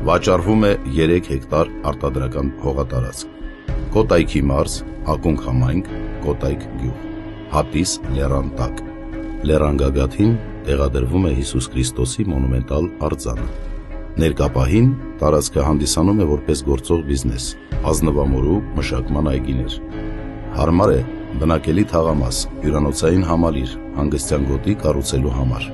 Վաճառվում է 3 հեկտար արտադրական հողատարածք։ Կոտայքի մարզ, Ակունք համայնք, Կոտայք գյուղ, Հատիս լեռան տակ։ Լեռան գագաթին տեղադրվում է Հիսուս Քրիստոսի մոնումենտալ արձանը։ Ներկապահին տարածքը հանդիսանում է որպես գործող բիզնես, ազնվամորու մշակման այգիներ։ Հարմար է բնակելի թաղամաս, հյուրանոցային համալիր, հանգստյան գոտի կառուցելու համար։